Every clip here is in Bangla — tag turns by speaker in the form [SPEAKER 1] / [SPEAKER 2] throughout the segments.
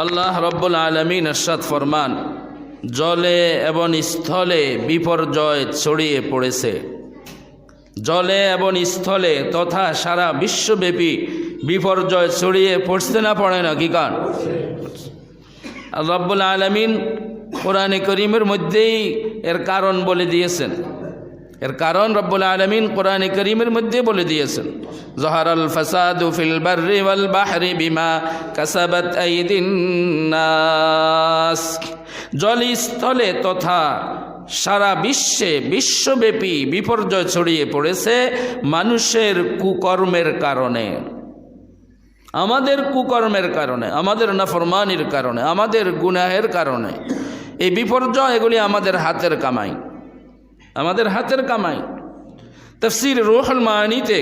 [SPEAKER 1] আল্লাহ রব্বুল আলামিন ইরশাদ ফরমান, জলে এবং স্থলে বিপর্যয় ছড়িয়ে পড়েছে। জলে এবং স্থলে তথা সারা বিশ্বব্যাপী বিপর্যয় ছড়িয়ে পড়ছে না পড়ে না? কি কারণ? রব্বুল আলামিন কোরআনে করিমের মধ্যেই এর কারণ বলে দিয়েছেন। এর কারণ রব্বুল আলামিন কোরআনে করিমের মধ্যে বলে দিয়েছেন, যহারাল ফাসাদু ফিল বাররি ওয়াল বাহরি বিমা কাসাবাত আইদিন নাস। জলস্থলে তথা সারা বিশ্বব্যাপী বিপর্যয় ছড়িয়ে পড়েছে মানুষের কুকর্মের কারণে, আমাদের কুকর্মের কারণে, আমাদের নাফরমানির কারণে, আমাদের গুনাহের কারণে। এই বিপর্যয় এগুলি আমাদের হাতের কামাই, আমাদের হাতের কামাই। তাফসীর রূহুল মাআনীতে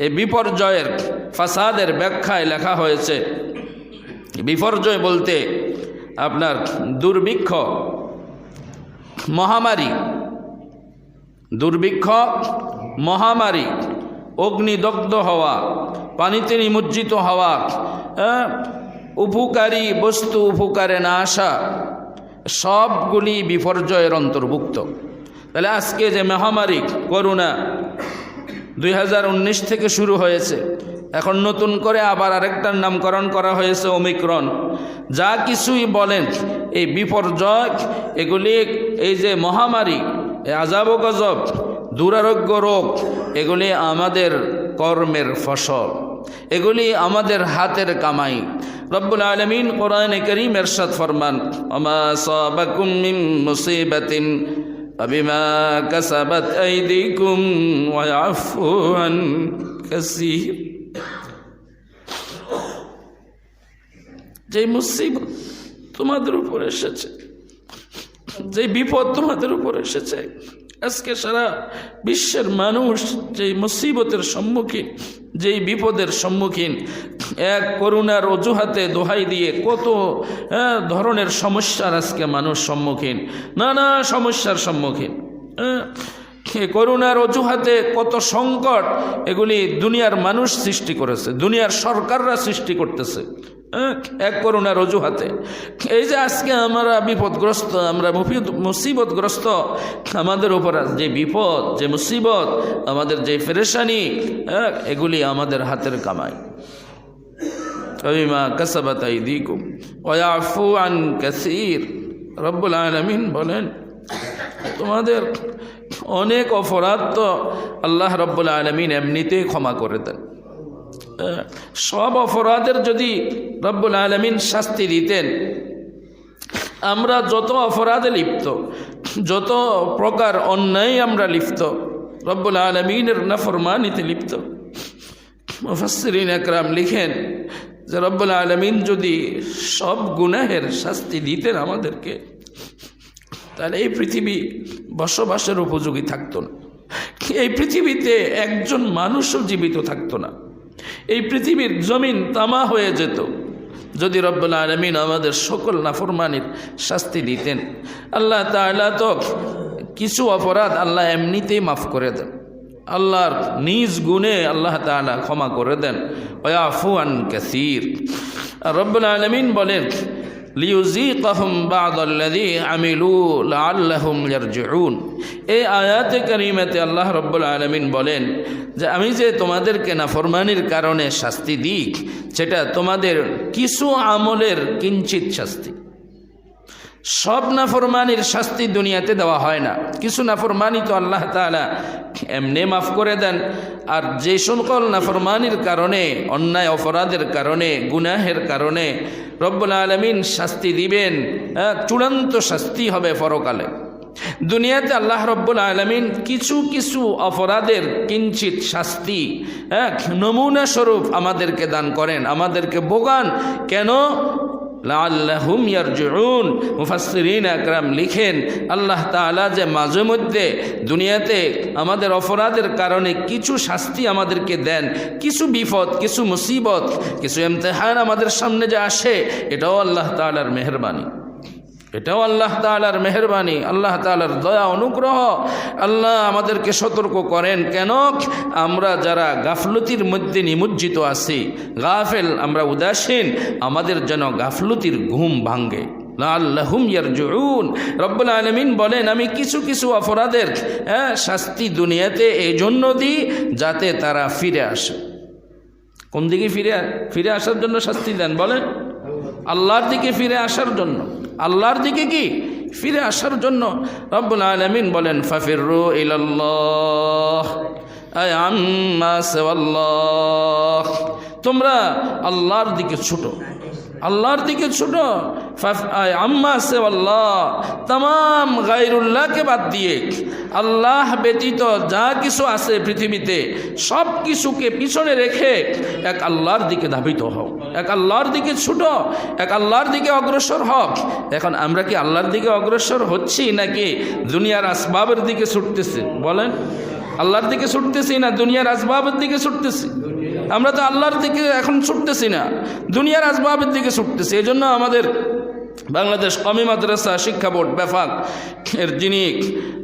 [SPEAKER 1] এই বিপর্যয়ের ফাসাদের ব্যাখ্যায় লেখা হয়েছে, বিপর্যয় বলতে আপনার দুর্ভিক্ষ, মহামারী, দুর্ভিক্ষ, মহামারী, অগ্নিদগ্ধ হওয়া, পানিতে নিমজ্জিত হওয়া, উপকারী বস্তু উপকারে না আসা, সবগুলি বিপর্যয়ের অন্তর্ভুক্ত। তাহলে আজকে যে মহামারী করোনা 2019 থেকে শুরু হয়েছে, এখন নতুন করে আবার আরেকটার নামকরণ করা হয়েছে ওমিক্রন। যা কিছুই বলেন, এই বিপর্যয় এগুলি, এই যে মহামারী, এই আযাব ও গজব, দুরারোগ্য রোগ, এগুলি আমাদের কর্মের ফসল, এগুলি আমাদের হাতের কামাই। রব্বুল আলামিন কোরআনে কারীম ইরশাদ ফরমান, ওমা সাবাকুম মিন মুসিবাতিন বিমা কাসাবাত আইদিকুম ওয়া ইয়াফু আন কাসীর। যে মুসিবত তোমাদের উপর এসেছে, যে বিপদ তোমাদের উপর এসেছে, আজকে সারা বিশ্বের মানুষ যেই মুসিবতের সম্মুখীন, যেই বিপদের সম্মুখীন, এক করোনার অজুহাতে দোহাই দিয়ে কত ধরনের সমস্যার আজকে মানুষ সম্মুখীন, নানা সমস্যার সম্মুখীন। করোনার অজুহাতে কত সংকট এগুলি দুনিয়ার মানুষ সৃষ্টি করেছে, দুনিয়ার সরকাররা সৃষ্টি করতেছে এক করোনার অজুহাতে। এই যে আজকে আমরা বিপদগ্রস্ত, আমরা মুসিবতগ্রস্ত, আমাদের উপর যে বিপদ, যে মুসিবত, আমাদের যে পেরেশানি, এগুলি আমাদের হাতের কামাই। বিমা কাসাবাত আইদিকুম ওয়া ইয়াফু আন কাসীর। রব্বুল আলামিন বলেন, তোমাদের অনেক অপরাধ তো আল্লাহ রব্বুল আলামিন এমনিতেই ক্ষমা করে দেন। সব অপরাধের যদি রব্বুল আলামিন শাস্তি দিতেন, আমরা যত অপরাধে লিপ্ত, যত প্রকার অন্যায় আমরা লিপ্ত, রব্বুল আলামিনের নাফরমানিতে লিপ্ত, মুফাসসিরিন একরাম লিখেন যে রব্বুল আলামিন যদি সব গুনাহের শাস্তি দিতেন আমাদেরকে, তাহলে এই পৃথিবী বসবাসের উপযোগী থাকতো না, এই পৃথিবীতে একজন মানুষও জীবিত থাকতো না, এই পৃথিবীর জমিন তামা হয়ে যেত যদি রব্বুল আলামিন আমাদের সকল নাফরমানির শাস্তি দিতেন। আল্লাহ তাআলা তো কিছু অপরাধ আল্লাহ এমনিতেই মাফ করে দেন, আল্লাহর নিজ গুণে আল্লাহ তাআলা ক্ষমা করে দেন। ওয়া ইয়াফু আন কাসীর। রব্বুল আলামিন বলেন, লিউযীকাহুম বা'দাল্লাযী আমিলু লাআল্লাহুম ইয়ারজিউন। এই আয়াতে কারিমাতে আল্লাহ রব্বুল আলামিন বলেন যে আমি যে তোমাদেরকে নাফরমানির কারণে শাস্তি দিই, সেটা তোমাদের কিছু আমলের কিঞ্চিত শাস্তি। সব নাফরমানির শাস্তি দুনিয়াতে দেওয়া হয় না, কিছু নাফরমানি তো আল্লাহ তাআলা এমনি মাফ করে দেন। আর যে সকল নাফরমানির কারণে, অন্যায় অপরাধের কারণে, গুনাহের কারণে রব্বুল আলামিন শাস্তি দিবেন, চূড়ান্ত শাস্তি হবে পরকালে। দুনিয়াতে আল্লাহ রব্বুল আলামিন কিছু কিছু অপরাধের কিঞ্চিত শাস্তি নমুনা স্বরূপ আমাদেরকে দান করেন, আমাদেরকে ভোগান। কেন? লাআল্লাহুম ইয়ারজিউন। মুফাসসিরিন আকরাম লিখেন, আল্লাহ তাআলা যে মাঝে মধ্যে দুনিয়াতে আমাদের অপরাধের কারণে কিছু শাস্তি আমাদেরকে দেন, কিছু বিপদ, কিছু মুসিবত, কিছু ইমতিহান আমাদের সামনে যে আসে, এটাও আল্লাহ তাআলার মেহেরবানি। এটাও আল্লাহ তাআলার মেহেরবানি, আল্লাহ তাআলার দয়া অনুগ্রহ। আল্লাহ আমাদেরকে সতর্ক করেন, কেন আমরা যারা গাফলতির মধ্যে নিমজ্জিত আছি, গাফেল, আমরা উদাসীন, আমাদের যেন গাফলতির ঘুম ভাঙ্গে। লাআল্লাহুম ইয়ারজুউন। রব্বুল আলামিন বলেন, আমি কিছু কিছু অপরাধের শাস্তি দুনিয়াতে এই জন্য দিই যাতে তারা ফিরে আসে। কোন দিকে ফিরে আসার জন্য শাস্তি দেন বলেন? আল্লাহর দিকে ফিরে আসার জন্য। আল্লাহর দিকে কি ফিরে আসার জন্য রব্বুল আলামিন বলেন, ফাফিরু ইলাল্লাহ আয় আম্মা সাওয়াল্লাহ। তোমরা আল্লাহর দিকে ছুটো, আল্লাহর দিকে ছুটো। আম্মা সেওয়াল্লাহ, তাম গায়রুল্লাহকে বাদ দিয়ে আল্লাহ ব্যতীত যা কিছু আছে পৃথিবীতে সব কিছুকে পিছনে রেখে এক আল্লাহর দিকে ধাবিত হও, এক আল্লাহর দিকে ছুটো, এক আল্লাহর দিকে অগ্রসর হক। এখন আমরা কি আল্লাহর দিকে অগ্রসর হচ্ছি নাকি দুনিয়ার আসবাবের দিকে ছুটতেছি বলেন? আল্লাহর দিকে ছুটতেছি না দুনিয়ার আসবাবের দিকে ছুটতেছি? আমরা তো আল্লাহর দিকে এখন ছুটতেছি না, দুনিয়ার আসবাবের দিকে ছুটতেছি। এই জন্য আমাদের বাংলাদেশ কওমি মাদ্রাসা শিক্ষা বোর্ড বেফাক এর যিনি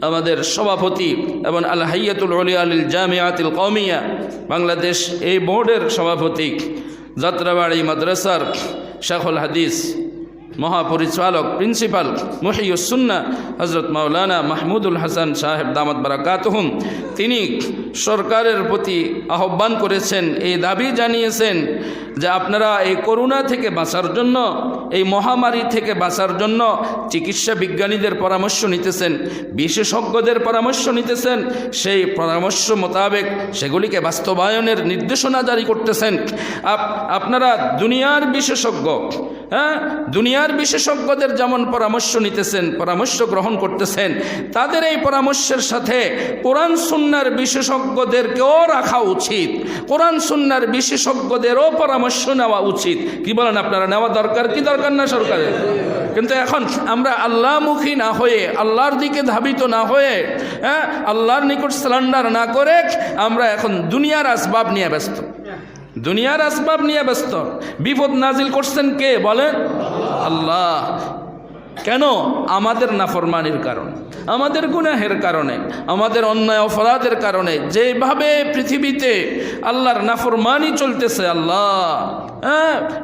[SPEAKER 1] আমাদের সভাপতি এবং আল হাইয়াতুল উলিয়া লিল জামিয়াতিল কওমিয়া বাংলাদেশ এই বোর্ডের সভাপতি, যাত্রাবাড়ি মাদ্রাসার শাইখুল হাদিস মহাপরিচালক প্রিন্সিপাল মুহিউস সুন্নাহ হযরত মাওলানা মাহমুদুল হাসান সাহেব দামাত বারাকাতুহুম, তিনি সরকারের প্রতি আহ্বান করেছেন, এই দাবি জানিয়েছেন যে আপনারা এই করোনা থেকে বাঁচার জন্য, এই মহামারী থেকে বাঁচার জন্য চিকিৎসা বিজ্ঞানীদের পরামর্শ নিতেছেন, বিশেষজ্ঞদের পরামর্শ নিতেছেন, সেই পরামর্শ মোতাবেক সেগুলিকে বাস্তবায়নের নির্দেশনা জারি করতেছেন। আপনারা দুনিয়ার বিশেষজ্ঞ, দুনিয়ার বিশেষজ্ঞদের যেমন পরামর্শ নিতেছেন, পরামর্শ গ্রহণ করতেছেন, তাদের এই পরামর্শের সাথে কোরআন সুন্নাহর বিশেষজ্ঞদেরকেও রাখা উচিত, কোরআন সুন্নাহর বিশেষজ্ঞদেরও পরামর্শ নেওয়া উচিত। কি বলেন আপনারা? নেওয়া দরকার কি দরকার না সরকারের? কিন্তু এখন আমরা আল্লাহমুখী না হয়ে, আল্লাহর দিকে ধাবিত না হয়ে, আল্লাহর নিকট সারেন্ডার না করে আমরা এখন দুনিয়ার আসবাব নিয়ে ব্যস্ত, দুনিয়ার আসবাব নিয়ে ব্যস্ত। বিপদ নাজিল করছেন কে বলেন? আল্লাহ। কেন? আমাদের নাফরমানির কারণে, আমাদের গুনাহের কারণে, আমাদের অন্যায় অপরাধের কারণে যেভাবে পৃথিবীতে আল্লাহর নাফরমানি চলতেছে, আল্লাহ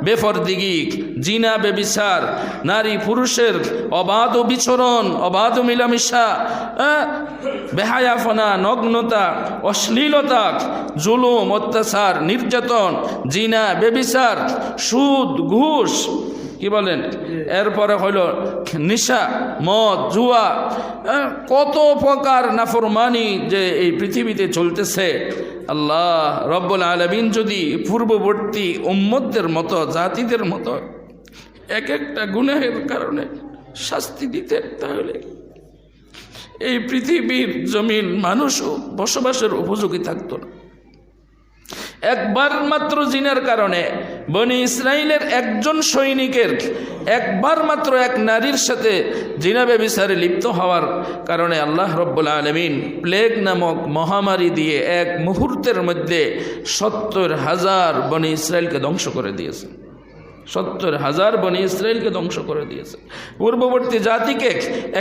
[SPEAKER 1] বেফরদিগি, জিনা, বেবিচার, নারী পুরুষের অবাধ বিচরণ, অবাধ মিলামিশা, বেহায়াফনা, নগ্নতা, অশ্লীলতা, জুলুম, অত্যাচার, নির্যাতন, জিনা, বেবিচার, সুদ, ঘুষ, কি বলেন, এরপরে হইল নিশা, মদ, জুয়া, কত প্রকার নাফরমানি যে এই পৃথিবীতে চলতেছে। আল্লাহ রব্বুল আলামিন যদি পূর্ববর্তী উম্মতদের মতো, জাতিদের মতো এক একটা গুনাহের কারণে শাস্তি দিতেন, তাহলে এই পৃথিবীর জমিন মানুষও বসবাসের উপযোগী থাকতো না। একবার মাত্র জিনার কারণে বনি ইসরাইলের একজন সৈনিকের একবার মাত্র এক নারীর সাথে জিনা ব্যভিচারে লিপ্ত হওয়ার কারণে আল্লাহ রব্বুল আলামিন প্লেগ নামক মহামারী দিয়ে এক মুহূর্তের মধ্যে ৭০,০০০ বনি ইসরাইলকে ধ্বংস করে দিয়েছে। ৭০,০০০ বনি ইসরাইলকে ধ্বংস করে দিয়েছে। পূর্ববর্তী জাতিকে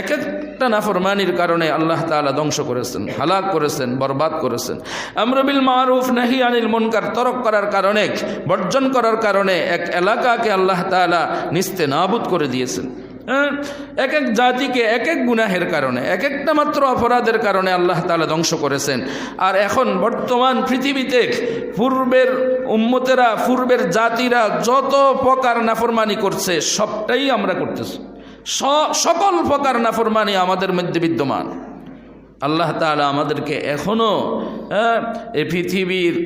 [SPEAKER 1] এক একটা নাফরমানির কারণে আল্লাহ তাআলা ধ্বংস করেছেন, হালাক করেছেন, বরবাদ করেছেন। আমর বিল মারুফ নাহি আনিল মুনকার তরক করার কারণে, বর্জন করার কারণে এক এলাকাকে আল্লাহ তাআলা নিস্তেনাবুদ করে দিয়েছেন। এক এক জাতিকে এক এক গুনাহের কারণে, এক একটা মাত্র অপরাধের কারণে আল্লাহ তাআলা ধ্বংস করেছেন। আর এখন বর্তমান পৃথিবীতে পূর্বের উম্মতেরা, পূর্বের জাতিরা যত প্রকার নাফরমানি করছে সবটাই আমরা করতেছি। সকল প্রকার নাফরমানি আমাদের মধ্যে বিদ্যমান। আল্লাহ তাআলা আমাদেরকে এখনো এই পৃথিবীর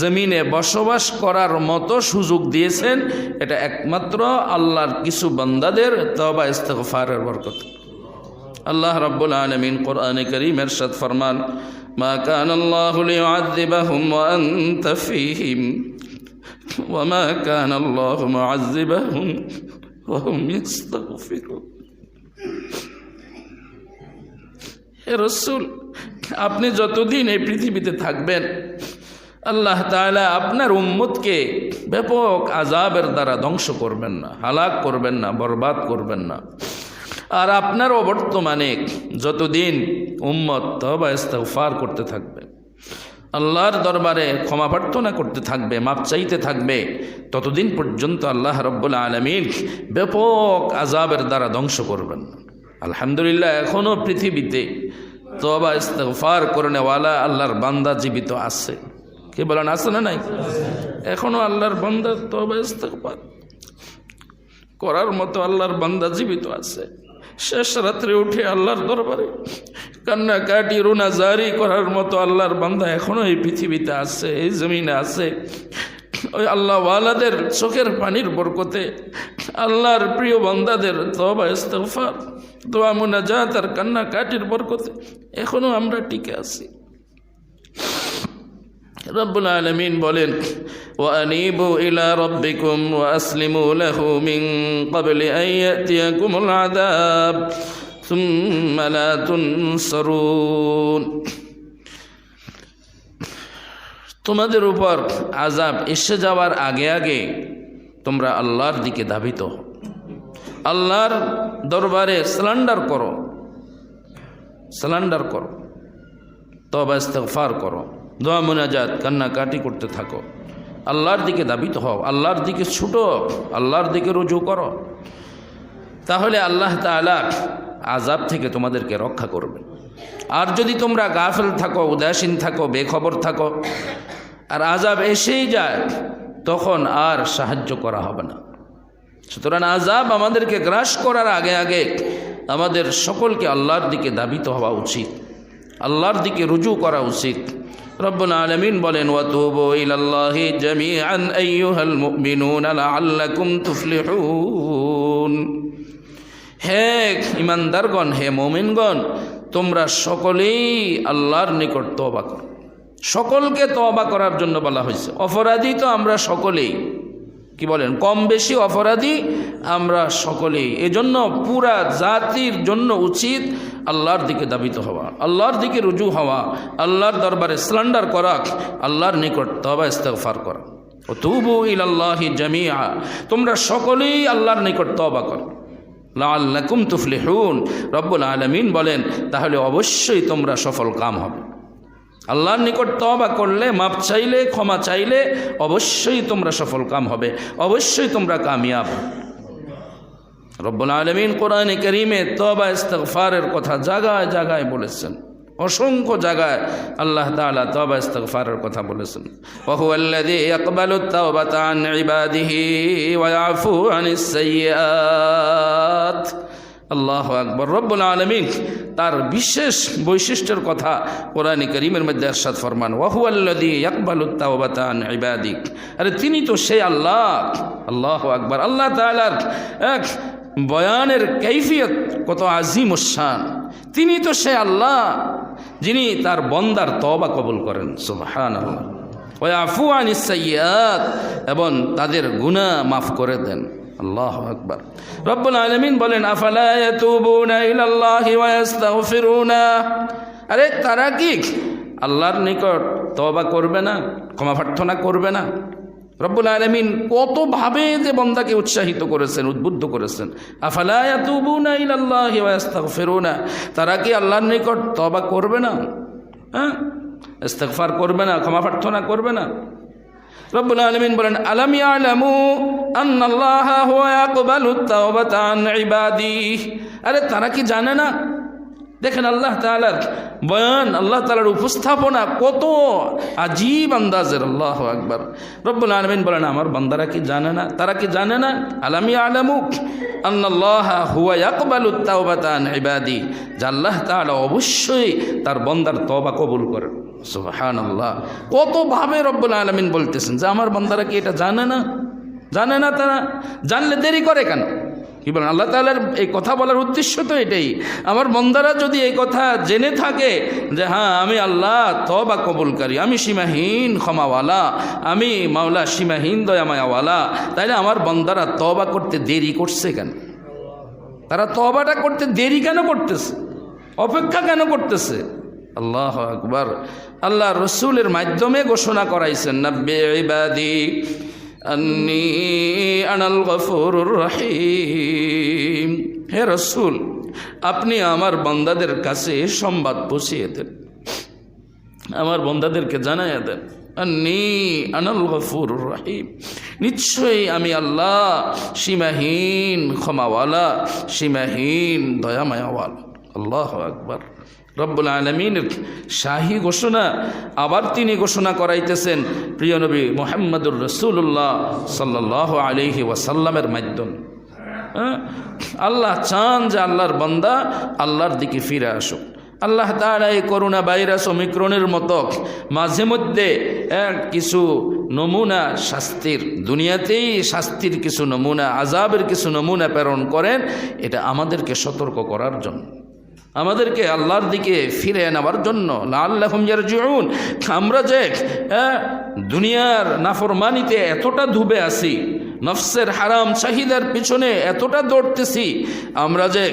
[SPEAKER 1] জমিনে বসবাস করার মতো সুযোগ দিয়েছেন, এটা একমাত্র আল্লাহর কিছু বান্দাদের তওবা ইস্তিগফারের বরকত। আল্লাহ রাব্বুল আলামিন কোরআনে কারীম ইরশাদ ফরমান, মা কানা আল্লাহু লিউআযযিবাহুম ওয়া আনতা ফীহিম ওয়া মা কানা আল্লাহু মুআযযিবাহুম ওয়া হুম ইস্তাগফিরুন। হে রাসূল, আপনি যতদিন এই পৃথিবীতে থাকবেন আল্লাহ তাআলা আপনার উম্মতকে ব্যাপক আযাবের দ্বারা ধ্বংস করবেন না, হালাক করবেন না, বরবাদ করবেন না। আর আপনারও বর্তমানে যতদিন উম্মত তওবা ইস্তিগফার করতে থাকবে, আল্লাহর দরবারে ক্ষমা প্রার্থনা করতে থাকবে, মাপ চাইতে থাকবে, ততদিন পর্যন্ত আল্লাহ রাব্বুল আলামিন ব্যাপক আযাবের দ্বারা ধ্বংস করবেন। আলহামদুলিল্লাহ এখনও পৃথিবীতে তওবা ইস্তিগফার করনেওয়ালা আল্লাহর বান্দা জীবিত আছে। কি বলেন, আছে না নাই? এখনও আল্লাহর বান্দা তওবা ইস্তিগফার করার মতো আল্লাহর বান্দা জীবিত আছে। শেষ রাত্রে উঠে আল্লাহর দরবারে কান্নাকাটি রুনা জারি করার মতো আল্লাহর বান্দা এখনো এই পৃথিবীতে আছে, এই জমিনে আছে। ওই আল্লাহওয়ালাদের চোখের পানির বরকতে, আল্লাহর প্রিয় বান্দাদের তওবা ইস্তিগফার, দোয়া মুনাজাত আর কান্নাকাটির বরকতে এখনো আমরা টিকে আছি। রব্বুল আলামিন বলেন, ওয়ানিবু ইলা রাব্বিকুম ওয়া আসলিমু লাহু মিন ক্বাবলি আন ইয়াতিয়াকুমুল আযাব সুম্মা লা তুনসারুন। তোমাদের উপর আযাব এসে যাওয়ার আগে আগে তোমরা আল্লাহর দিকে ধাবিত হও, আল্লাহর দরবারে সারেন্ডার করো, তওবা ইস্তিগফার করো, দোয়া মুনাজাত কান্নাকাটি করতে থাকো, আল্লাহর দিকে ধাবিত হও, আল্লাহর দিকে ছুটো, আল্লাহর দিকে রুজু করো। তাহলে আল্লাহ তাআলা আযাব থেকে তোমাদেরকে রক্ষা করবে। আর যদি তোমরা গাফিল থাকো, উদাসীন থাকো, বেখবর থাকো, আর আযাব এসেই যায়, তখন আর সাহায্য করা হবে না। সুতরাং আযাব আমাদেরকে গ্রাস করার আগে আগে আমাদের সকলকে আল্লাহর দিকে ধাবিত হওয়া উচিত, আল্লাহর দিকে রুজু করা উচিত। রব্বুল আলামিন বলেন, ওয়াতুবু ইলাল্লাহি জামিআন আইয়ুহাল মুমিনুনা লাআল্লাকুম তুফলিহুন। হে ইমানদারগণ, হে মুমিনগণ, তোমরা সকলেই আল্লাহর নিকট তওবা করো। সকলকে তওবা করার জন্য বলা হয়েছে। অপরাধী তো আমরা সকলেই, কি বলেন, কম বেশি অপরাধী আমরা সকলেই। এজন্য পুরা জাতির জন্য উচিত আল্লাহর দিকে ধাবিত হওয়া, আল্লাহর দিকে রুজু হওয়া, আল্লাহর দরবারে সারেন্ডার করা, আল্লাহর নিকট তওবা ইস্তিগফার করা। ওয়াতুবু ইলাল্লাহি জামিআ, তোমরা সকলেই আল্লাহর নিকট তওবা করো, লাআল্লাকুম তুফলিহুন। রব্বুল আলামিন বলেন, তাহলে অবশ্যই তোমরা সফল কাম হবে। আল্লাহর নিকট তওবা করলে, মাপ চাইলে, ক্ষমা চাইলে অবশ্যই তোমরা সফল কাম হবে, অবশ্যই তোমরা কামিয়াব। রব্বুল আলামিন কোরআনে কারীমে তওবা ইস্তিগফারের কথা জায়গায় জায়গায় বলেছেন, অসংখ্য জায়গায় আল্লাহ তাআলা তওবা ইস্তিগফারের কথা বলেছেন। ওয়া হুয়াল্লাযী ইয়াকবালুত তাওবাতা আন ইবাদিহি ওয়া ইয়াফু আনিস সাইয়্যাত। আল্লাহু আকবার। রব্বুল আলামিন তার বিশেষ বৈশিষ্ট্যের কথা কোরআনে কারীমের মধ্যে ইরশাদ ফরমান, ওয়া হুয়াল্লাযী ইয়াকবালুত তাওবাতা আন ইবাদিক। আরে তিনি তো সেই আল্লাহ। আল্লাহু আকবার। আল্লাহ তাআলার এক বয়ানের কাইফিয়ত কত আজিম ও শান। তিনি তো সে আল্লাহ যিনি তার বন্দার তওবা কবুল করেন। সুবহানাল্লাহ। ওয়া ইয়াফু আনিস সাইয়্যাত, এবং তাদের গুনাহ মাফ করে দেন। আল্লাহু আকবার। রব্বুল আলামিন বলেন, আফালা ইয়াতুবুনা ইলাল্লাহি ওয়া ইস্তাগফিরুনা। আরে তারা কি আল্লাহর নিকট তওবা করবে না, ক্ষমা প্রার্থনা করবে না? রব্বুল আলামিন কতভাবে যে বান্দাকে উৎসাহিত করেছেন, উদ্বুদ্ধ করেছেন। আফালা ইয়াতুবুনা ইলাল্লাহি ওয়া ইস্তাগফিরুনা, তারা কি আল্লাহর নিকট তওবা করবে না, ইস্তিগফার করবে না, ক্ষমা প্রার্থনা করবে না? রব্বুল আলামিন বলেন, আলাম ইয়ালামু আন্নাল্লাহা হুয়া ইয়াকবালুত তাওবাতা আন ইবাদিহি। আরে তারা কি জানে না? দেখেন আল্লাহ তাআলার বয়ান, আল্লাহ তাআলার উপস্থাপনা কত আজীব আন্দাজের। আল্লাহু আকবার। রব্বুল আলামিন বলেন, আমার বান্দারা কি জানে না? তারা কি জানে না? আলাম ইয়ালামু আন্নাল্লাহা হুয়া ইয়াকবালুত তাওবাতা আন ইবাদিহি, যে আল্লাহ তাআলা অবশ্যই তার বান্দার তওবা কবুল করেন। সুবহানাল্লাহ। কতভাবে রব্বুল আলামিন বলতেছেন যে আমার বান্দারা কি এটা জানে না? জানে না। তারা জানলে দেরি করে কেন? কি বলেন? আল্লাহ তাআলার এই কথা বলার উদ্দেশ্য তো এটাই। আমার বান্দারা যদি এই কথা জেনে থাকে যে হ্যাঁ আমি আল্লাহ তওবা কবুলকারী, আমি সীমাহীন ক্ষমাওয়ালা, আমি মাওলা সীমাহীন দয়ামায়াওয়ালা, তাইলে আমার বান্দারা তওবা করতে দেরি করছে কেন? তারা তওবাটা করতে দেরি কেন করতেছে? অপেক্ষা কেন করতেছে? আল্লাহু আকবার। আল্লাহ রসুলের মাধ্যমে ঘোষণা করাইছেন, নাব্বি ইবাদি আন্নী আনাল গফুরুর রহিম। হে রাসূল, আপনি আমার বান্দাদের কাছে সংবাদ পৌঁছিয়ে দেন, আমার বান্দাদেরকে জানাইয়া দেন, আন্নী আনাল গফুরুর রহিম, নিশ্চয়ই আমি আল্লাহ সীমাহীন ক্ষমাওয়ালা, সীমাহীন দয়ামায়াওয়ালা। আল্লাহু আকবার। রব্বুল আলামিনের শাহী ঘোষণা আবার তিনি ঘোষণা করাইতেছেন প্রিয় নবী মুহাম্মদুর রাসূলুল্লাহ সাল্লাল্লাহু আলাইহি ওয়াসাল্লামের মাধ্যমে। আল্লাহ চান যে আল্লাহর বান্দা আল্লাহর দিকে ফিরে আসুক। আল্লাহ তাআলা এই করোনা ভাইরাস ওমিক্রনের মতো মাঝে মধ্যে কিছু নমুনা শাস্তির, দুনিয়াতেই শাস্তির কিছু নমুনা, আযাবের কিছু নমুনা প্রেরণ করেন, এটা আমাদেরকে সতর্ক করার জন্য, আমাদেরকে আল্লাহর দিকে ফিরে নেওয়ার জন্য। লাআল্লাহুম ইয়ারজিউন। আমরা যে দুনিয়ার নাফরমানিতে এতটা ডুবে আছি, নফসের হারাম চাহিদার পিছনে এতটা দৌড়তেছি, আমরা যে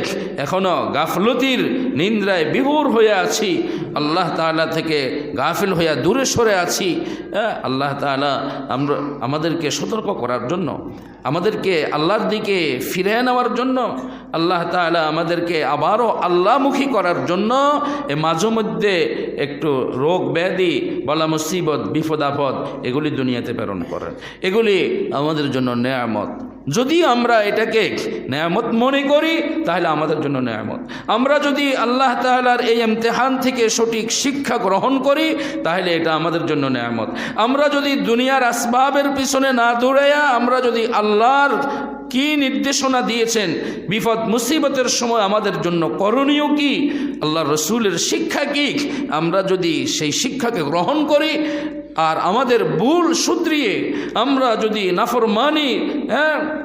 [SPEAKER 1] এখনো গাফলতির নিন্দ্রায় বিভোর হয়ে আছি, আল্লাহ তাআলা থেকে গাফিল হইয়া দূরে সরে আছি, আল্লাহ তাআলা আমাদেরকে সতর্ক করার জন্য, আমাদেরকে আল্লাহর দিকে ফিরে নেওয়ার জন্য, আল্লাহ তাআলা আমাদেরকে আবারও আল্লাহমুখী করার জন্য মাঝে মধ্যে একটু রোগ ব্যাধি, বলা মুসিবত, বিপদ আপদ এগুলি দুনিয়াতে প্রেরণ করেন। এগুলি আমাদের জন্য নেয়ামত। যদি আমরা এটাকে নেয়ামত মনে করি তাহলে আমাদের জন্য নেয়ামত। আমরা যদি আল্লাহ তাআলার এই ইমতিহান থেকে সঠিক শিক্ষা গ্রহণ করি তাহলে এটা আমাদের জন্য নেয়ামত। আমরা যদি দুনিয়ার আসবাবের পিছনে না দৌড়াইয়া আমরা যদি আল্লাহর কি নির্দেশনা দিয়েছেন বিপদ মুসিবতের সময় আমাদের জন্য করণীয় কি, আল্লাহর রাসূলের শিক্ষা কি, আমরা যদি সেই শিক্ষাকে গ্রহণ করি আর আমাদের ভুল শুধরিয়ে আমরা যদি নাফরমানি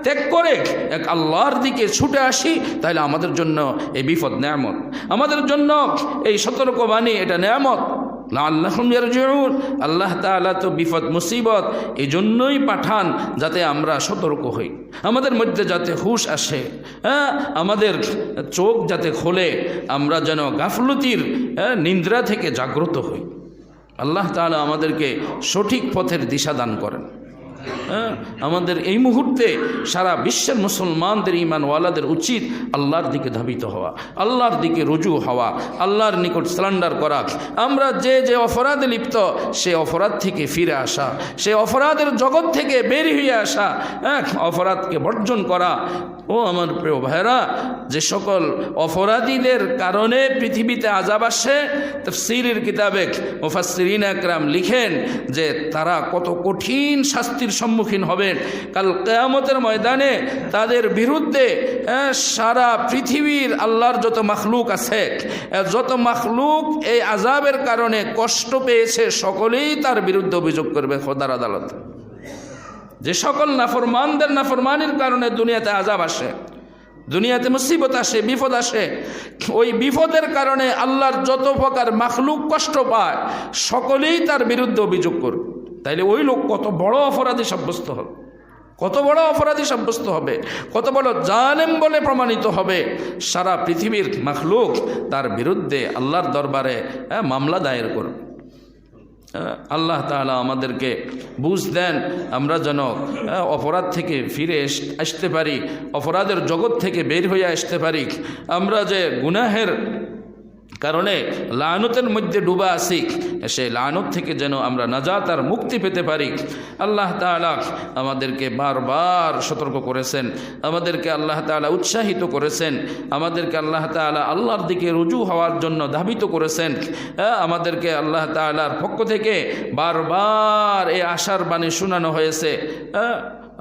[SPEAKER 1] ত্যাগ করে এক আল্লাহর দিকে ছুটে আসি তাহলে আমাদের জন্য এই বিপদ নেয়ামত, আমাদের জন্য এই সতর্কবাণী এটা নেয়ামত। লাআল্লাহুম ইয়ারজিউন। আল্লাহ তাআলা তো বিপদ মুসিবত এই জন্যই পাঠান যাতে আমরা সতর্ক হই, আমাদের মধ্যে যাতে হুঁশ আসে, আমাদের চোখ যাতে খোলে, আমরা যেন গাফলতির নিদ্রা থেকে জাগ্রত হই। আল্লাহ তাআলা আমাদেরকে সঠিক পথের দিশা দান করেন। আমাদের এই মুহূর্তে সারা বিশ্বের মুসলমানদের ঈমানওয়ালাদের উচিত আল্লাহর দিকে ধাবিত হওয়া, আল্লাহর দিকে রুজু হওয়া, আল্লাহর নিকট সারেন্ডার করা। আমরা যে যে অপরাধে লিপ্ত সে অপরাধ থেকে ফিরে আসা, সে অপরাধের জগৎ থেকে বের হয়ে আসা, অপরাধকে বর্জন করা। ও আমার প্রিয় ভাইরা, যে সকল অপরাধীদের কারণে পৃথিবীতে আযাব আসে, তাফসীরের কিতাবে মুফাসসিরিন আকরাম লিখেন যে তারা কত কঠিন শাস্তির সম্মুখীন হবেন কাল কিয়ামতের ময়দানে। তাদের বিরুদ্ধে সারা পৃথিবীর আল্লাহর যত মাখলুক আছে, যত মাখলুক এই আযাবের কারণে কষ্ট পেয়েছে, সকলেই তার বিরুদ্ধে অভিযোগ করবে খোদার আদালতে। যে সকল নাফরমানদের নাফরমানির কারণে দুনিয়াতে আযাব আসে, দুনিয়াতে মুসিবত আসে, বিপদ আসে, ওই বিপদের কারণে আল্লাহর যত প্রকার মাখলুক কষ্ট পায় সকলেই তার বিরুদ্ধে অভিযোগ করবে। তাইলে ওই লোক কত বড় অপরাধী সাব্যস্ত হবে, কত বড় অপরাধী সাব্যস্ত হবে, কত বড় জালেম বলে প্রমাণিত হবে। সারা পৃথিবীর মাখলুক তার বিরুদ্ধে আল্লাহর দরবারে মামলা দায়ের করবে। আল্লাহ তাআলা আমাদেরকে বুঝ দেন, আমরা যেন অপরাধ থেকে ফিরে আসতে পারি, অপরাধের জগৎ থেকে বের হয়ে আসতে পারি। আমরা যে গুনাহের কারণে লানতের মধ্যে ডুবা আছি, সেই লানত থেকে যেন আমরা নাজাত আর মুক্তি পেতে পারি। আল্লাহ তাআলা আমাদেরকে বারবার সতর্ক করেছেন, আমাদেরকে আল্লাহ তাআলা উৎসাহিত করেছেন, আমাদেরকে আল্লাহ তাআলা আল্লাহর দিকে রুজু হওয়ার জন্য ধাবিত করেছেন। আমাদেরকে আল্লাহ তাআলার পক্ষ থেকে বারবার এই আশার বাণী শোনানো হয়েছে।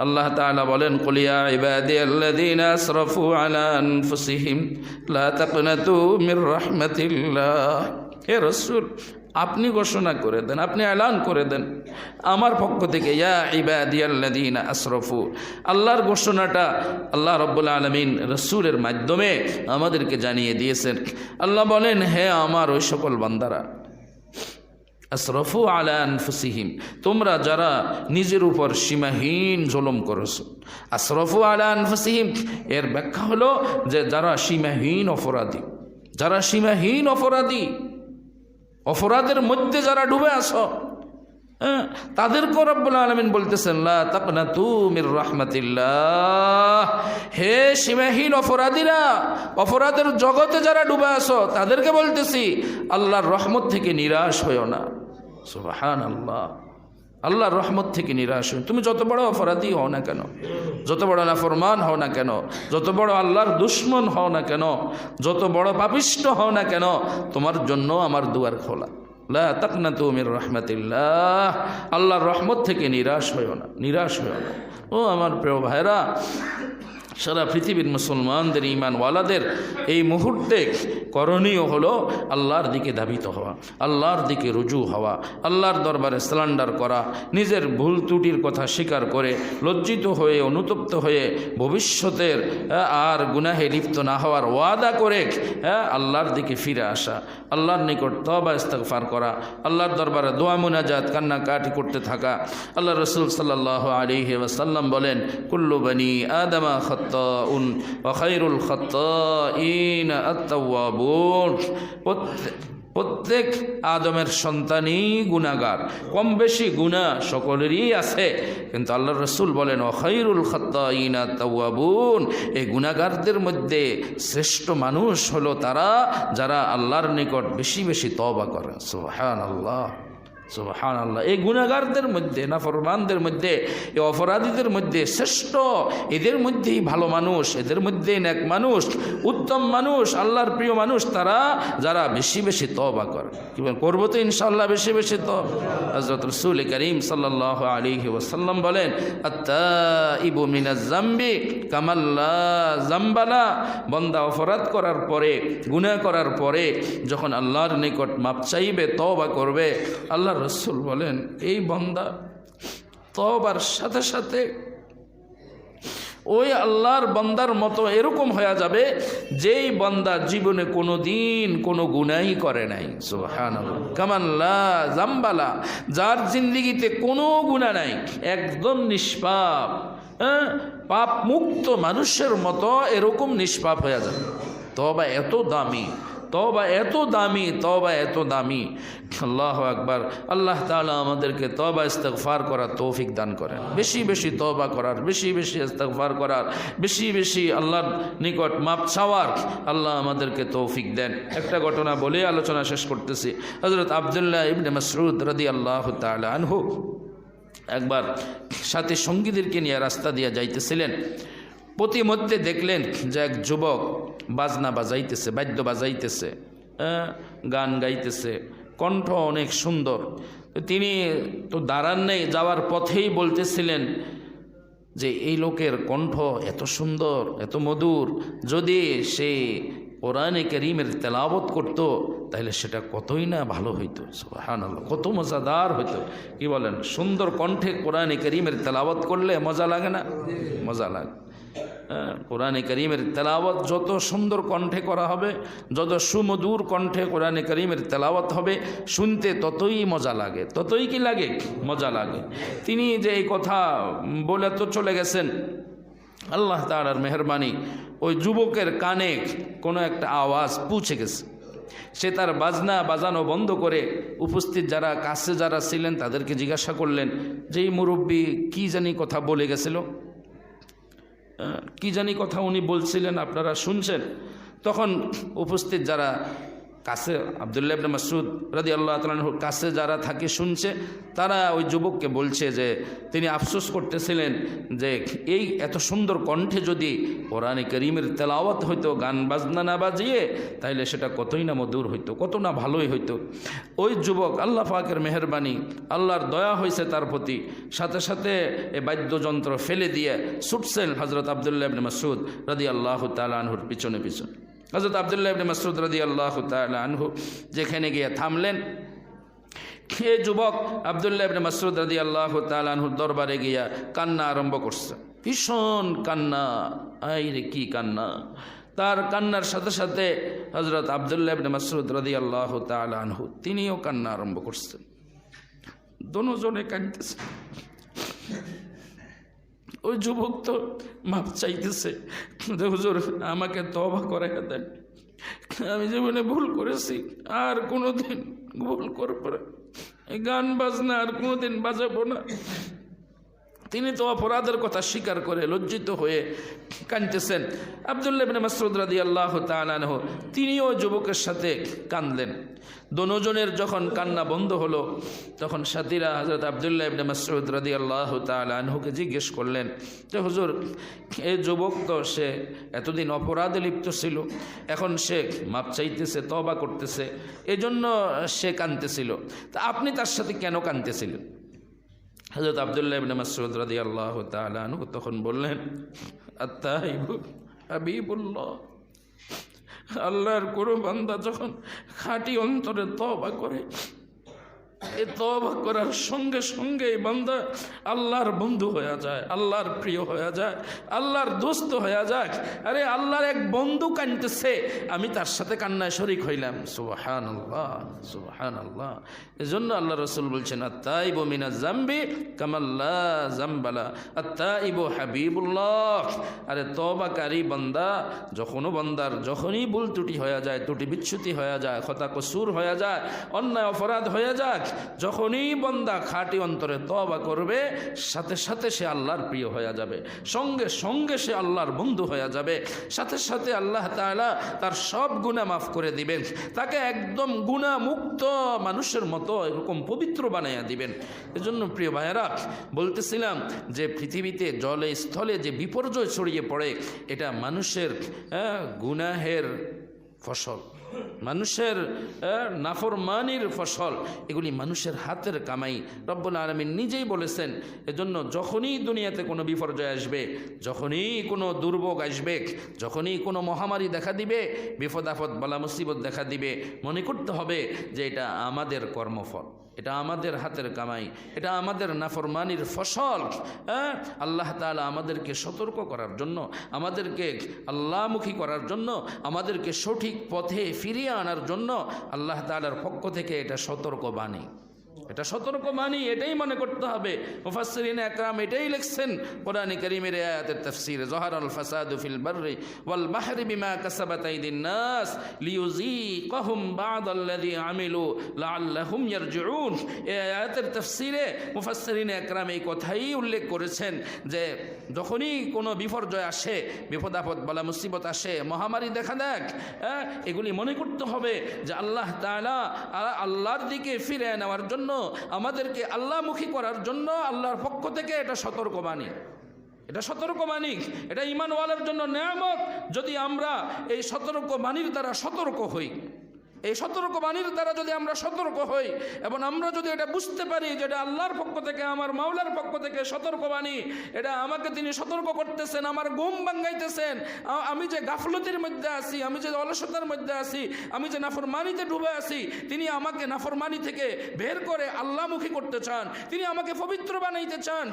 [SPEAKER 1] আল্লাহ তাআলা বলেন, কুল ইয়া ইবাদিয়াল্লাযীনা আসরাফু আলা আনফুসিহিম লা তাকনাতু মির রাহমাতিল্লাহ। হে রাসূল, আপনি ঘোষণা করে দেন, আপনি এলান করে দেন আমার পক্ষ থেকে, ইয়া ইবাদিয়াল্লাযীনা আসরাফু। আল্লাহর ঘোষণাটা আল্লাহ রাব্বুল আলামিন রাসূলের মাধ্যমে আমাদেরকে জানিয়ে দিয়েছেন। আল্লাহ বলেন, হে আমার ওই সকল বান্দারা, আসরাফু আলা আনফুসিহিম, তোমরা যারা নিজের উপর সীমাহীন জুলুম করেছো। আসরাফু আলা আনফুসিহিম এর ব্যাখ্যা হলো যে যারা সীমাহীন অপরাধী, যারা সীমাহীন অপরাধী, অপরাধের মধ্যে যারা ডুবে আছো, তাদেরকেও রব্বুল আলামিন বলতেছেন লা তাকনাতু মির রাহমাতিল্লাহ, হে সীমাহীন অপরাধীরা, অপরাধের জগতে যারা ডুবে আছো তাদেরকে বলতেছি আল্লাহর রহমত থেকে নিরাশ হইও না। সুবহানাল্লাহ, আল্লাহর রহমত থেকে নিরাশ হই। তুমি যত বড় অপরাধী হও না কেন, যত বড় নাফরমান হও না কেন, যত বড় আল্লাহর দুশ্মন হও না কেন, যত বড় পাপিষ্ট হও না কেন, তোমার জন্য আমার দুয়ার খোলা। লা তাকনাতু মির রাহমাতিল্লাহ, আল্লাহর রহমত থেকে নিরাশ হইও না, নিরাশ হইও না। ও আমার প্রিয় ভাইরা, সারা পৃথিবীর মুসলমানদের ঈমানওয়ালাদের এই মুহূর্তে করণীয় হলো আল্লাহর দিকে ধাবিত হওয়া, আল্লাহর দিকে রুজু হওয়া, আল্লাহর দরবারে সারেন্ডার করা, নিজের ভুল ত্রুটির কথা স্বীকার করে লজ্জিত হয়ে অনুতপ্ত হয়ে ভবিষ্যতের আর গুনাহে লিপ্ত না হওয়ার ওয়াদা করে আল্লাহর দিকে ফিরে আসা, আল্লাহর নিকট তওবা ইস্তিগফার করা, আল্লাহর দরবারে দোয়া মুনাজাত কান্নাকাটি করতে থাকা। আল্লাহ রাসূল সাল্লাল্লাহু আলাইহি ওয়াসাল্লাম বলেন, কুল্লু বনি আদমা খাত্তাউন ওয়া খায়রুল খাত্তাইনা আত-তাওয়াবুন, প্রত্যেক আদমের সন্তানই গুনাহগার, কম বেশি গুনাহ সকলেরই আছে, কিন্তু আল্লাহ রাসূল বলেন ওয়া খায়রুল খাত্তাইনা আত-তাওয়াবুন, এই গুনাহগারদের মধ্যে শ্রেষ্ঠ মানুষ হলো তারা যারা আল্লাহর নিকট বেশি বেশি তওবা করে। সুবহানাল্লাহ, সুবহানাল্লাহ। এই গুনাহগারদের মধ্যে, নাফরমানদের মধ্যে, এই অপরাধীদের মধ্যে শ্রেষ্ঠ এদের মধ্যেই ভালো মানুষ, এদের মধ্যেই নেক মানুষ, উত্তম মানুষ, আল্লাহর প্রিয় মানুষ তারা যারা বেশি বেশি তওবা করে। কি বলেন, করবো তো ইনশাআল্লাহ বেশি বেশি তওবা। হযরত রাসূল করিম সাল্লাল্লাহু আলাইহি ওয়াসাল্লাম বলেন, আত-তাইবু মিনাজ যামবি কামান লা যামবা লা, বান্দা অপরাধ করার পরে, গুনাহ করার পরে যখন আল্লাহর নিকট মাপ চাইবে, তওবা করবে, আল্লাহ রাসূল বলেন এই বান্দা তওবার সাথে সাথে ওই আল্লাহর বান্দার মতো এরকম হয়ে যাবে যেই বান্দা জীবনে কোনো দিন কোনো গুনাহই করে নাই। সুবহানাল্লাহ, কামান লা যামবা লা, যার জিন্দেগিতে কোনো গুনাহ নাই, একদম নিষ্পাপ, পাপ মুক্ত মানুষের মতো এরকম নিষ্পাপ হয়ে যাবে। তওবা এত দামি, তওবা এত দামি, তওবা এত দামি। আল্লাহু আকবার। আল্লাহ তাআলা আমাদেরকে তওবা ইস্তিগফার করার তৌফিক দান করেন, বেশি বেশি তওবা করার, বেশি বেশি ইস্তিগফার করার, বেশি বেশি আল্লাহর নিকট মাপ চাওয়ার আল্লাহ আমাদেরকে তৌফিক দেন। একটা ঘটনা বলে আলোচনা শেষ করতেছি। হযরত আব্দুল্লাহ ইবনে মাসউদ রাদিয়াল্লাহু তাআলা আনহু একবার সাথে সঙ্গীদেরকে নিয়ে রাস্তা দিয়ে যাইতেছিলেন। প্রতিমধ্যে দেখলেন যে এক যুবক বাজনা বাজাইতেছে, বাদ্য বাজাইতেছে, গান গাইতেছে, কণ্ঠ অনেক সুন্দর। তিনি তো দাঁড়ান নেই, যাওয়ার পথেই বলতেছিলেন যে এই লোকের কণ্ঠ এত সুন্দর, এত মধুর, যদি সে কোরআনে কারীমের তেলাওয়াত করত তাহলে সেটা কতই না ভালো হইতো। সুবহানাল্লাহ, কত মজাদার হইতো। কি বলেন, সুন্দর কণ্ঠে কোরআনে কারীমের তেলাওয়াত করলে মজা লাগে না? মজা লাগে। কোরআনে কারীমের তেলাওয়াত যত সুন্দর কণ্ঠে করা হবে, যত সুমধুর কণ্ঠে কোরআনে কারীমের তেলাওয়াত হবে, শুনতে ততই মজা লাগে, ততই কি লাগে? মজা লাগে। তিনি যে এই কথা বলে তো চলে গেছেন, আল্লাহ তাআলার মেহেরবানি ওই যুবকের কানে কোনো একটা আওয়াজ পৌঁছে গেছে। সে তার বাজনা বাজানো বন্ধ করে উপস্থিত যারা কাছে যারা ছিলেন তাদেরকে জিজ্ঞাসা করলেন যে এই মুরব্বী কি জানি কথা বলে গেছিল, কি জানি কথা উনি বলছিলেন, আপনারা শুনছেন? তখন উপস্থিত যারা কাছে, আব্দুল্লাহ ইবনে মাসউদ রাদিয়াল্লাহু তাআলা আনহুর কাছে যারা থাকে শুনছে, তারা ওই যুবককে বলছে যে তিনি আফসোস করতেছিলেন যে এই এত সুন্দর কণ্ঠে যদি কোরআনে কারীমের তেলাওয়াত হইতো, গান বাজনা না বাজিয়ে, তাইলে সেটা কতই না মধুর হইতো, কত না ভালোই হইতো। ওই যুবক, আল্লাহ পাকের মেহেরবানি, আল্লাহর দয়া হয়েছে তার প্রতি, সাথে সাথে এই বাদ্যযন্ত্র ফেলে দিয়ে ছুটছেন হযরত আব্দুল্লাহ ইবনে মাসউদ রাদিয়াল্লাহু তাআলা আনহুর পিছনে পিছনে। হযরত আব্দুল্লাহ ইবনে মাসউদ রাদিয়াল্লাহু তাআলা আনহু যেখানে গিয়ে থামলেন, এই যুবক আব্দুল্লাহ ইবনে মাসউদ রাদিয়াল্লাহু তাআলা আনহুর দরবারে গিয়া কান্না আরম্ভ করছে, ভীষণ কান্না। আই রে কি কান্না! তার কান্নার সাথে সাথে হযরত আব্দুল্লাহ ইবনে মাসউদ রাদিয়াল্লাহু তাআলা আনহু তিনিও কান্না আরম্ভ করছেন, দুজনে কাঁদতেছে। ওই যুবক তো মাপ চাইতেছে যে হুজুর আমাকে তওবা করাইয়া দেন, আমি জীবনে ভুল করেছি, আর কোনোদিন ভুল করব না। গান বাজনা আর কোনোদিন বাজাবো না। তিনি তো অপরাধের কথা স্বীকার করে লজ্জিত হয়ে কাঁদতেছেন। আব্দুল্লাহ ইবনে মাসউদ রাদিয়াল্লাহু তাআলা আনহু তিনিও যুবকের সাথে কাঁদলেন। দুজনের যখন কান্না বন্ধ হলো তখন সাথীরা হযরত আব্দুল্লাহ ইবনে মাসউদ রাদিয়াল্লাহু তাআলা আনহুকে জিজ্ঞেস করলেন যে হুজুর, এই যুবক তো সে এতদিন অপরাধে লিপ্ত ছিল, এখন সে মাপ চাইতেছে, তওবা করতেছে, এজন্য সে কাঁদতেছিল, তা আপনি তার সাথে কেন কাঁদতেছিলেন? হযরত আব্দুল্লাহ ইবনে মাসউদ রাদিয়াল্লাহু তাআলা আনহু তখন বললেন, আত-তাইবু হাবিবুল্লাহ, আল্লাহর কোনো বান্দা যখন খাঁটি অন্তরে তওবা করে, এই তওবা করার সঙ্গে সঙ্গে এই বান্দা আল্লাহর বন্ধু হয়ে যায়, আল্লাহর প্রিয় হয়ে যায়, আল্লাহর দোস্ত হয়ে যায়। আরে আল্লাহর এক বন্ধু কাঁদতেছে, আমি তার সাথে কান্নায় শরীক হইলাম। সুবহানাল্লাহ, সুবহানাল্লাহ। এজন্য আল্লাহ রাসূল বলছেন, আত-তাইবু মিনাজ যামবি কামাল্লা যামবালা, আত-তাইবু হাবিবুল্লাহ। আরে তওবাকারী বান্দা, যখনই ভুল ত্রুটি হয়ে যায়, ত্রুটি বিচ্যুতি হয়ে যায়, খতা কসুর হয়ে যায়, অন্যায় অপরাধ হয়ে যায়, যখনই বান্দা খাঁটি অন্তরে তওবা করবে, সাথে সাথে সে আল্লাহর প্রিয় হয়ে যাবে, সঙ্গে সঙ্গে সে আল্লাহর বন্ধু হয়ে যাবে, সাথে সাথে আল্লাহ তাআলা তার সব গুনাহ মাফ করে দিবেন, তাকে একদম গুনাহ মুক্ত মানুষের মতো এরকম পবিত্র বানাইয়া দিবেন। এজন্য প্রিয় ভাইয়েরা, বলতেছিলাম যে পৃথিবীতে জলে স্থলে যে বিপর্যয় ছড়িয়ে পড়ে, এটা মানুষের গুনাহের ফসল, মানুষের নাফরমানির ফসল, এগুলি মানুষের হাতের কামাই। রব্বুল আলামিন নিজেই বলেছেন। এজন্য যখনই দুনিয়াতে কোনো বিপর্যয় আসবে, যখনই কোনো দুর্ভোগ আসবে, যখনই কোনো মহামারী দেখা দিবে, বিপদ আপদ বালা মুসিবত দেখা দিবে, মনে করতে হবে যে এটা আমাদের কর্মফল, এটা আমাদের হাতের কামাই, এটা আমাদের নাফরমানির ফসল। আল্লাহ তাআলা আমাদেরকে সতর্ক করার জন্য, আমাদেরকে আল্লাহমুখী করার জন্য, আমাদেরকে সঠিক পথে ফিরিয়ে আনার জন্য আল্লাহ তাআলার পক্ষ থেকে এটা সতর্কবাণী, এটা সতর্কবাণী, এটাই মনে করতে হবে। মুফাসসিরিন আকরাম এটাই লিখছেন কোরআনে কারীমের আয়াতের তাফসীরে, যাহারাল ফাসাদু ফিল বাররি ওয়াল বাহরি বিমা কাসাবাত আইদিন নাস লিইউযীকাহুম বা'দাল্লাযী আমিলু লাআল্লাহুম ইয়ারজিউন। এই আয়াতের তাফসীরে মুফাসসিরিন আকরাম এই কথাই উল্লেখ করেছেন যে যখনই কোনো বিপর্যয় আসে, বিপদ আপদ বালা মুসিবত আসে, মহামারী দেখা দেয়, এগুলি মনে করতে হবে যে আল্লাহ তাআলা আল্লাহর দিকে ফিরে নেওয়ার জন্য, আমাদেরকে আল্লাহমুখী করার জন্য আল্লাহর পক্ষ থেকে এটা সতর্কবাণী, এটা সতর্কবাণী, এটা ঈমানওয়ালার জন্য নেয়ামত। যদি আমরা এই সতর্কবাণীর দ্বারা সতর্ক হই, এই সতর্কবাণীর দ্বারা যদি আমরা সতর্ক হই এবং আমরা যদি এটা বুঝতে পারি যে এটা আল্লাহর পক্ষ থেকে, আমার মাওলার পক্ষ থেকে সতর্কবাণী, এটা আমাকে তিনি সতর্ক করতেছেন, আমার ঘুম ভাঙাইতেছেন, আমি যে গাফলতির মধ্যে আছি, আমি যে অলসতার মধ্যে আছি, আমি যে নাফরমানিতে ডুবে আছি, তিনি আমাকে নাফরমানি থেকে বের করে আল্লাহমুখী করতে চান, তিনি আমাকে পবিত্র বানাইতে চান।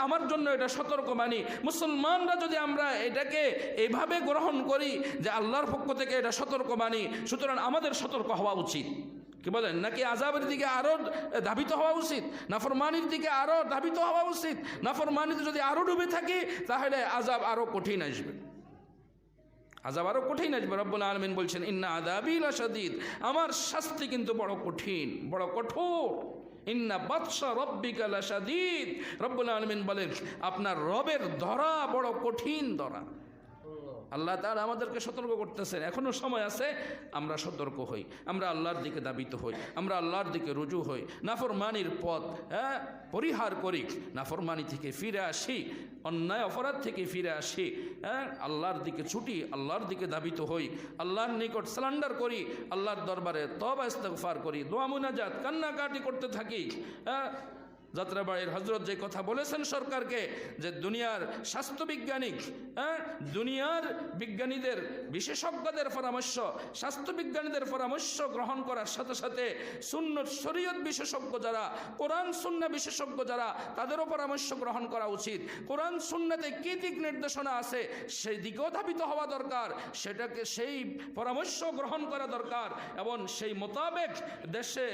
[SPEAKER 1] আমার জন্য এটা সতর্কবাণী। মুসলমানরা যদি আমরা এটাকে এইভাবে গ্রহণ করি যে আল্লাহর পক্ষ থেকে এটা সতর্কবাণী, সুতরাং আমাদের সতর্ক হওয়া উচিত। কি বলেন? নাকি আযাবের দিকে আরো ধাবিত হওয়া উচিত, নাফরমানির দিকে আরো ধাবিত হওয়া উচিত? নাফরমানিতে যদি আরো ডুবে থাকি তাহলে আযাব আরো কঠিন আসবে, আযাব আরো কঠিন আসবে। রব্বুল আলামিন বলছেন, ইন্না আযাবি লাশাদীদ, আমার শাস্তি কিন্তু বড় কঠিন, বড় কঠোর। ইন্না বাতশা রাব্বিকা লাশাদীদ, রব্বুল আলামিন বলেন আপনার রবের ধরা বড় কঠিন ধরা। আল্লাহ তাআলা আমাদেরকে সতর্ক করতেছেন, এখনো সময় আছে, আমরা সতর্ক হই, আমরা আল্লাহর দিকে দাবিত হই, আমরা আল্লাহর দিকে রুজু হই, নাফরমানির পথ পরিহার করি, নাফরমানি থেকে ফিরে আসি, অন্যায় অপরাধ থেকে ফিরে আসি, আল্লাহর দিকে ছুটি, আল্লাহর দিকে দাবিত হই, আল্লাহর নিকট সারেন্ডার করি, আল্লাহর দরবারে তওবা ইস্তিগফার করি, দোয়া মুনাজাত কান্নাকাটি করতে থাকি। যাত্রাবাড়ির হজরত যে কথা বলেছেন সরকারকে, যে দুনিয়ার স্বাস্থ্যবিজ্ঞানী, দুনিয়ার বিজ্ঞানীদের, বিশেষজ্ঞদের পরামর্শ, স্বাস্থ্যবিজ্ঞানীদের পরামর্শ গ্রহণ করার সাথে সাথে সুন্নত শরীয়ত বিশেষজ্ঞ যারা, কোরআন সুন্নাহ বিশেষজ্ঞ যারা, তাদেরও পরামর্শ গ্রহণ করা উচিত। কোরআন সুন্নাতে কী দিক নির্দেশনা আছে সেই দিকেও ধাবিত হওয়া দরকার, সেটাকে সেই পরামর্শ গ্রহণ করা দরকার এবং সেই মোতাবেক দেশে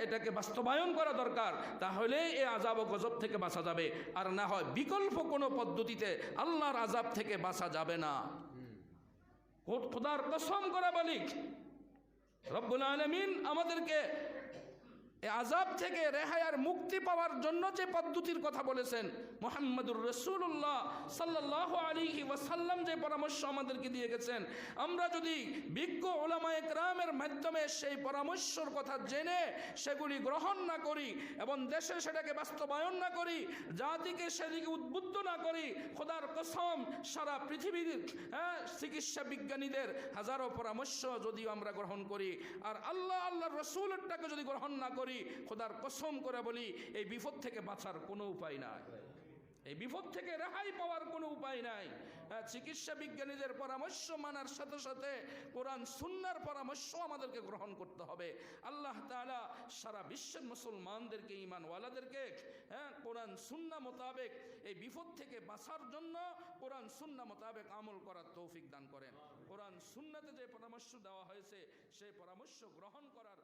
[SPEAKER 1] এটাকে বাস্তবায়ন করা দরকার। তাহলে এই আযাব ও গজব থেকে বাঁচা যাবে, আর না হয় বিকল্প কোনো পদ্ধতিতে আল্লাহর আযাব থেকে বাঁচা যাবে না। খোদার কসম করে বলি, রব্বুল আলামিন আমাদেরকে এই আযাব থেকে রেহাই আর মুক্তি পাওয়ার জন্য যে পদ্ধতির কথা বলেছেন মুহাম্মদুর রাসূলুল্লাহ সাল্লাল্লাহু আলাইহি ওয়াসাল্লাম যে পরামর্শ আমাদেরকে দিয়ে গেছেন, আমরা যদি বিজ্ঞ উলামায়ে কেরামের মাধ্যমে সেই পরামর্শের কথা জেনে সেগুলি গ্রহণ না করি এবং দেশে সেটাকে বাস্তবায়ন না করি, জাতিকে সেদিকে উদ্বুদ্ধ না করি, খোদার কসম সারা পৃথিবীর চিকিৎসা বিজ্ঞানীদের হাজারো পরামর্শ যদি আমরা গ্রহণ করি আর আল্লাহর রাসূলেরটাকে যদি গ্রহণ না করি, খোদার কসম করে বলি এই বিপদ থেকে বাঁচার কোনো উপায় নাই, এই বিপদ থেকে রেহাই পাওয়ার কোনো উপায় নাই। চিকিৎসা বিজ্ঞানীদের পরামর্শ মানার সাথে সাথে কোরআন সুন্নাহর পরামর্শ আমাদেরকে গ্রহণ করতে হবে। আল্লাহ তাআলা সারা বিশ্বের মুসলমানদেরকে, ঈমানওয়ালাদেরকে কোরআন সুন্নাহ মোতাবেক এই বিপদ থেকে বাঁচার জন্য কোরআন সুন্নাহ মোতাবেক আমল করার তৌফিক দান করেন। কোরআন সুন্নাতে যে পরামর্শ দেওয়া হয়েছে সেই পরামর্শ গ্রহণ করার